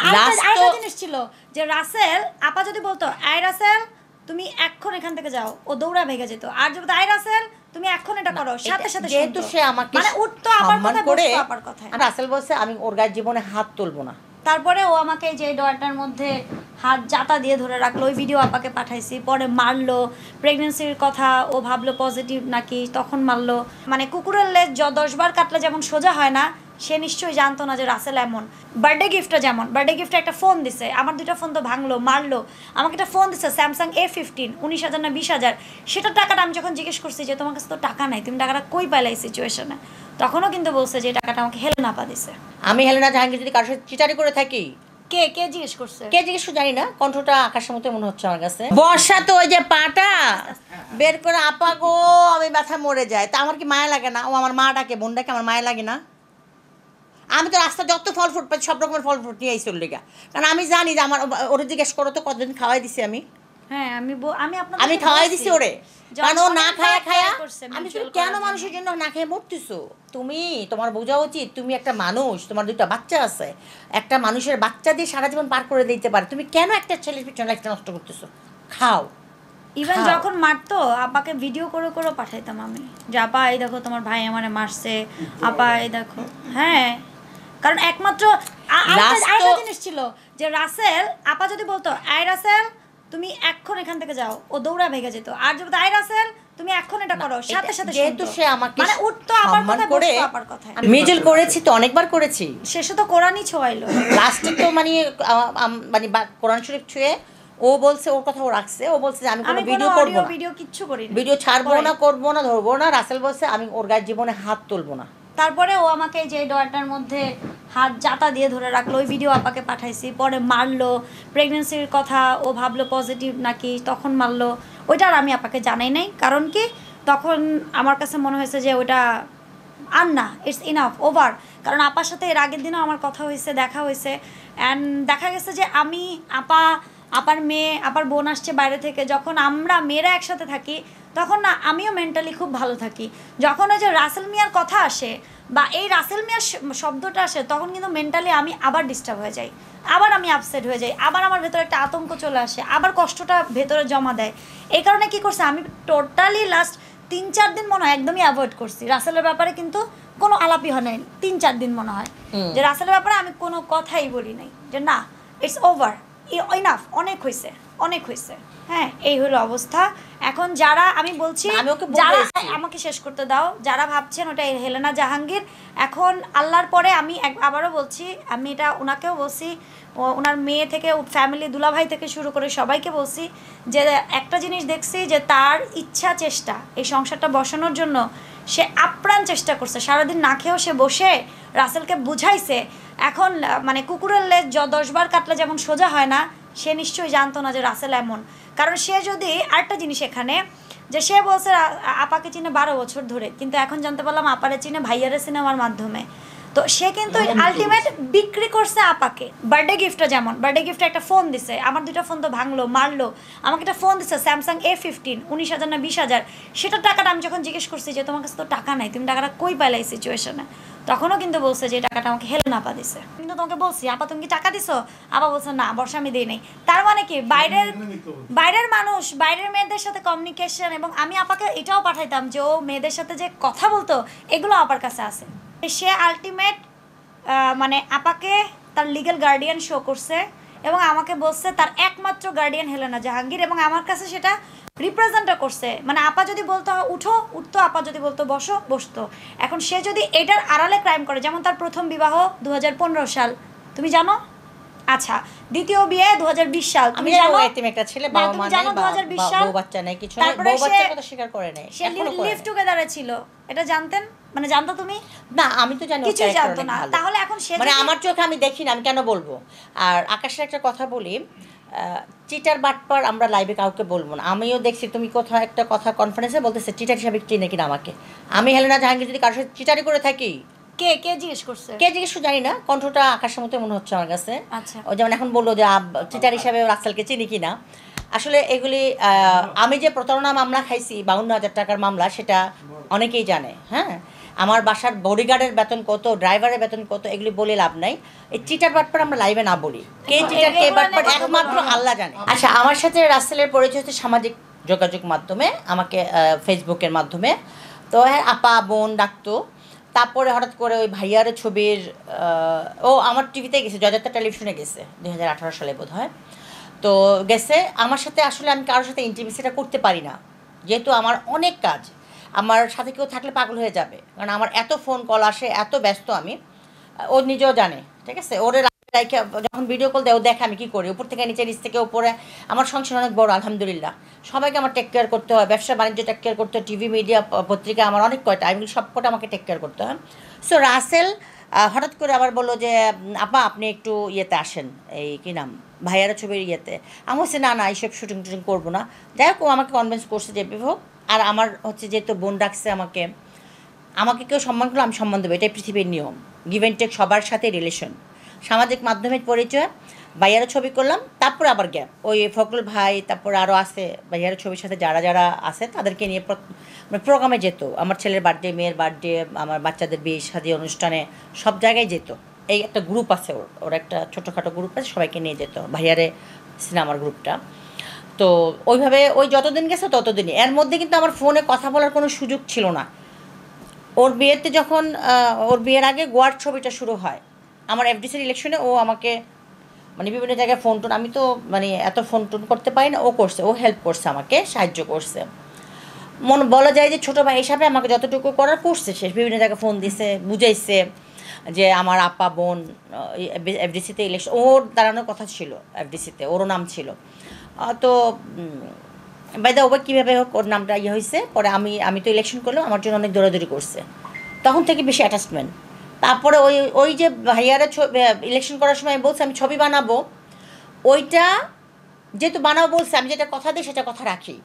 আরেকটা জিনিস ছিল যে রাসেল আপা যদি বলতো আই রাসেল তুমি এখন এখান থেকে যাও, ও দৌড়া ভেগে যেত। আর যদি আই রাসেল তুমি এখন এটা করো, সাথে সাথে যেহেতু সে আমাকে মানে উঠতো আবার কথা বলতো আবার কথা। আর রাসেল বলছে আমি ওর গায়ের জীবনে হাত তুলবো না। তারপরে ও আমাকে যে ডয়ারটার মধ্যে হাত জাতা দিয়ে ধরে রাখলো, ওই ভিডিও আপাকে পাঠাইছি, পরে মারলো, প্রেগনেন্সির কথা ও ভাবলো পজিটিভ নাকি, তখন মারলো। মানে কুকুরের লেজ 10 বার কাটলে যেমন সোজা হয় না, সে নিশ্চয়ই জানতো না যে রাসেল এমন। বার্থডে গিফটটা যেমন, বার্থডে গিফটে একটা ফোন দিছে, আমার 2টা ফোন তো ভাঙলো, মারলো। আমাকে একটা ফোন দিছে স্যামসাং A15, 19,000 না 20,000। সেটার টাকাটা আমি যখন জিজ্ঞেস করছি যে তোমার কাছে তো টাকা নাই, তুমি টাকাটা কই পাইলা এই সিচুয়েশনে, তখনও কিন্তু বলছে যে টাকাটা আমাকে হেলেনা আপা দিছে। আমি হেলেনা জাহাঙ্গীর যদি কারোর সাথে চিটারি করে থাকি, কে কে জিজ্ঞেস করছে? কে জিজ্ঞেস জানি না, কণ্ঠটা আকাশের মতো মনে হচ্ছে আমার কাছে। বর্ষা তো ওই যে পাটা বের করে আপা গো আমি ব্যথা মরে যায়, তা আমার কি মায়া লাগে না? ও আমার মা ডাকে, বোন ডাকে, আমার মায়া লাগে না? আমি তো রাস্তা যত ফল ফ্রুট পাই সব রকমের ফল ফ্রুট নিয়ে চলে গা, কারণ আমি জানি যে আমার ওরে জিজ্ঞেস করো তো কতদিন খাওয়াই দিছি আমি। হ্যাঁ আমি খাওয়াই দিছি ওরে, কারণ ও না খায়া খায়া আমি কেন জন্য মানুষের জন্য না খেয়ে মরতেছো? তুমি তোমার বোঝা উচিত তুমি একটা মানুষ, তোমার 2টা বাচ্চা আছে, একটা মানুষের বাচ্চা দিয়ে সারা জীবন পার করে দিতে পারে, তুমি কেন একটা ছেলের পিছনে লাইফটা নষ্ট করতেছো? খাও। ইভেন যখন মারতো আপাকে ভিডিও করে করে পাঠাইতাম আমি, যে আপা এই দেখো তোমার ভাই আমারে মারছে, আপা এই দেখো। হ্যাঁ, কারণ একমাত্র আরেকটা জিনিস ছিল যে রাসেল আপা যদি বলতো আই রাসেল তুমি এখন এখান থেকে যাও, ও দৌড়া ভেগে যেত। আর যদি আই রাসেল তুমি এখন এটা করো, সাথে সাথে যেহেতু সে আমাকে মানে উঠতো আবার কথা বলতো আবার কথা। মিজল করেছি তো, অনেকবার করেছি, শেষে তো কোরআনই ছোঁয়াইলো লাস্টে তো মানে মানে কোরআন শরীফ ছুঁয়ে ও বলছে, ওর কথা ও রাখছে, ও বলছে যে আমি কোনো ভিডিও করব না, ভিডিও কিচ্ছু করি না, ভিডিও ছাড়বো না, করবো না, ধরবো না। রাসেল বলছে আমি ওর গায়ের জীবনে হাত তুলবো না। তারপরে ও আমাকে যে ডয়ারটার মধ্যে হাত জাতা দিয়ে ধরে রাখলো, ওই ভিডিও আপাকে পাঠাইছি, পরে মারলো, প্রেগনেন্সির কথা ও ভাবলো পজিটিভ নাকি, তখন মারলো। ওইটা আর আমি আপাকে জানাই নাই, কারণ কি তখন আমার কাছে মনে হয়েছে যে ওইটা আর না, ইটস ইনাফ, ওভার। কারণ আপার সাথে এর আগের দিনও আমার কথা হয়েছে, দেখা হয়েছে, অ্যান্ড দেখা গেছে যে আমি আপার মেয়ে, আপার বোন আসছে বাইরে থেকে, যখন আমরা মেয়েরা একসাথে থাকি তখন না আমিও মেন্টালি খুব ভালো থাকি। যখন ওই যে রাসেল মিয়ার কথা আসে বা এই রাসেল মিয়ার শব্দটা আসে, তখন কিন্তু মেন্টালি আমি আবার ডিস্টার্ব হয়ে যাই, আবার আমি আপসেট হয়ে যাই, আবার আমার ভেতরে একটা আতঙ্ক চলে আসে, আবার কষ্টটা ভেতরে জমা দেয়। এই কারণে কী করছে, আমি টোটালি লাস্ট 3-4 দিন মনে হয় একদমই অ্যাভয়েড করছি রাসেলের ব্যাপারে, কিন্তু কোনো আলাপই হয় নাই 3-4 দিন মনে হয়, যে রাসেলের ব্যাপারে আমি কোনো কথাই বলি নাই, যে না ইটস ওভার, ইনাফ, অনেক হয়েছে, অনেক হয়েছে। হ্যাঁ, এই হলো অবস্থা। এখন যারা আমি বলছি, যারা আমাকে শেষ করতে দাও, যারা ভাবছেন ওটা হেলেনা জাহাঙ্গীর, এখন আল্লাহর পরে আমি আবারও বলছি, আমি এটা ওনাকেও বলছি, ওনার মেয়ে থেকে ফ্যামিলি দুলাভাই থেকে শুরু করে সবাইকে বলছি, যে একটা জিনিস দেখছি যে তার ইচ্ছা চেষ্টা এই সংসারটা বসানোর জন্য সে আপ্রাণ চেষ্টা করছে, সারাদিন না খেয়েও সে বসে রাসেলকে বুঝাইছে। এখন মানে কুকুরের লেজ 10 বার কাটলে যেমন সোজা হয় না, সে নিশ্চয়ই জানতো না যে রাসেল এমন। কারণ সে যদি আরেকটা জিনিস এখানে, যে সে বলছে আপাকে চিনে 12 বছর ধরে, কিন্তু এখন জানতে পারলাম আপারে চিনে ভাইয়ারে সিনেমার মাধ্যমে। তো সে কিন্তু আলটিমেট বিক্রি করছে আপাকে। বার্থডে গিফটটা যেমন, বার্থডে গিফটে একটা ফোন দিছে, আমার 2টা ফোন তো ভাঙলো, মারলো। আমাকে একটা ফোন দিছে স্যামসাং A15, 19,000 না 20,000। সেটার টাকাটা আমি যখন জিজ্ঞেস করছি যে তোমার কাছে তো টাকা নাই, তুমি টাকাটা কই পাইলা এই সিচুয়েশনে, তখনও কিন্তু বলছে যে টাকাটা আমাকে হেলেনা আপা দিছে। কিন্তু তোমাকে বলছি আপা তুমি কি টাকা দিছো, আপা বলছে না বর্ষা আমি দিই নাই। তার মানে কি বাইরের মানুষ, বাইরের মেয়েদের সাথে কমিউনিকেশন, এবং আমি আপাকে এটাও পাঠাইতাম যে ও মেয়েদের সাথে যে কথা বলতো এগুলো আপার কাছে আছে। সে আলটিমেট মানে আপাকে তার লিগ্যাল গার্ডিয়ান শো করছে, এবং আমাকে বলছে তার একমাত্র গার্ডিয়ান হেলেনা জাহাঙ্গীর, এবং আমার কাছে সেটা রিপ্রেজেন্টও করছে। মানে আপা যদি বলতো উঠো, উঠতো, আপা যদি বলতো বসো, বসতো। এখন সে যদি এটার আড়ালে ক্রাইম করে, যেমন তার প্রথম বিবাহ 2015 সাল, তুমি জানো? আচ্ছা, দ্বিতীয় বিয়ে 2020 সাল, তুমি জানো? একটা ছেলে, বাবা মা নাই, 2020 সাল, বউ বাচ্চা নাই, কিছু নাই, বউ বাচ্চার কথা স্বীকার করে নাই, সে লিভ টুগেদারে ছিল। এটা জানতেন? মানে জানতো তুমি? না, আমি তো জানি কিছুই জানতো না। তাহলে এখন সে মানে আমার চোখে আমি দেখি না, আমি কেন বলবো? আর আকাশের একটা কথা বলি, চিটার বাটপার আমরা লাইভে কাউকে বলবো না। আমিও দেখছি তুমি কোথাও একটা কথা কনফারেন্সে বলতেছে চিটার হিসাবে চিনে কিনা আমাকে। আমি হেলেনা জাহাঙ্গীর যদি কারোর সাথে চিটারি করে থাকি, কে কে জিজ্ঞেস করছে? কে জিজ্ঞেস জানি না, কণ্ঠটা আকাশের মতো মনে হচ্ছে আমার কাছে। আচ্ছা, ও যেমন এখন বললো যে চিটার হিসাবে রাসেলকে চিনি কিনা। আসলে এগুলি আমি যে প্রতারণা মামলা খাইছি 52,000 টাকার মামলা, সেটা অনেকেই জানে। হ্যাঁ, আমার বাসার বডিগার্ডের বেতন কত, ড্রাইভারের বেতন কত, এগুলি বলে লাভ নাই। এই চিটার বাটপার আমরা লাইভে না বলি, কে চিটার কে বাটপার একমাত্র আল্লাহ জানে। আচ্ছা, আমার সাথে রাসেলের পরিচয় হচ্ছে সামাজিক যোগাযোগ মাধ্যমে, আমাকে ফেসবুকের মাধ্যমে। তো হ্যাঁ, আপা বোন ডাকতো। তারপরে হঠাৎ করে ওই ভাইয়ার ছবির ও আমার টিভিতে গেছে, জয়দত্তা টেলিভিশনে গেছে 2018 সালে বোধ হয়। তো গেছে আমার সাথে, আসলে আমি কারোর সাথে ইন্টিমেসিটা করতে পারি না, যেহেতু আমার অনেক কাজ। আমার সাথে কেউ থাকলে পাগল হয়ে যাবে, কারণ আমার এত ফোন কল আসে, এত ব্যস্ত আমি। ও নিজেও জানে, ঠিক আছে। ওরে রাইখে যখন ভিডিও কল দেয় ও দেখে আমি কী করি, উপর থেকে নিচে, নিচ থেকে উপরে। আমার সংসার অনেক বড় আলহামদুলিল্লাহ, সবাইকে আমার টেক কেয়ার করতে হয়, ব্যবসা বাণিজ্য টেক কেয়ার করতে হয়, টিভি মিডিয়া পত্রিকা আমার অনেক কয়টা, আমি সব কটা আমাকে টেক কেয়ার করতে হয়। সো রাসেল হঠাৎ করে আবার বললো যে আপা আপনি একটু ইয়েতে আসেন, এই কী নাম, ভাইয়ারা ছবির ইয়েতে। আমি বলছি না না, এইসব শুটিং টুটিং করবো না। যাই হোক, ও আমাকে কনভিন্স করছে যে হোক। আর আমার হচ্ছে যেহেতু বোন ডাকছে আমাকে, আমাকে কেউ সম্মান করলে আমি সম্মান দেবো, এটাই পৃথিবীর নিয়ম। গিভ অ্যান্ড টেক, সবার সাথে রিলেশন। সামাজিক মাধ্যমের পরিচয়, ভাইয়ারও ছবি করলাম, তারপরে আবার গ্যাপ। ওই ফখরুল ভাই, তারপরে আরও আছে ভাইয়ারও ছবির সাথে যারা যারা আছে তাদেরকে নিয়ে প্রোগ্রামে যেত। আমার ছেলের বার্থডে, মেয়ের বার্থডে, আমার বাচ্চাদের বিয়ে শাদী অনুষ্ঠানে, সব জায়গায় যেত। এই একটা গ্রুপ আছে ওর একটা ছোটোখাটো গ্রুপ আছে, সবাইকে নিয়ে যেত, ভাইয়ারে সিনেমার গ্রুপটা। তো ওইভাবে ওই যতদিন গেছে ততদিনই। এর মধ্যে কিন্তু আমার ফোনে কথা বলার কোনো সুযোগ ছিল না। ওর বিয়েতে যখন ওর বিয়ের আগে গোয়ার ছবিটা শুরু হয়, আমার এফডিসির ইলেকশনে ও আমাকে মানে বিভিন্ন জায়গায় ফোন টোন, আমি তো মানে এত ফোন টোন করতে পারি না, ও করছে, ও হেল্প করছে, আমাকে সাহায্য করছে। বলা যায় যে ছোটো ভাই হিসাবে আমাকে যতটুকু করার করছে, সে বিভিন্ন জায়গায় ফোন দিছে, বুঝাইছে যে আমার আপা বোন এফডিসিতে ইলেকশন, ওর দাঁড়ানোর কথা ছিল এফডিসিতে, ওরও নাম ছিল। তো বাইদা ওবার কীভাবে হোক ওর নামটা ইয়ে হয়েছে। পরে আমি তো ইলেকশন করলাম, আমার জন্য অনেক দৌড়াদৌড়ি করছে, তখন থেকে বেশি অ্যাটাচমেন্ট। তারপরে ওই যে ভাইয়ারা ইলেকশন করার সময় বলছে আমি ছবি বানাবো, ওইটা যেহেতু বানাবো বলছে, আমি যেটা কথা দিই সেটা কথা রাখি।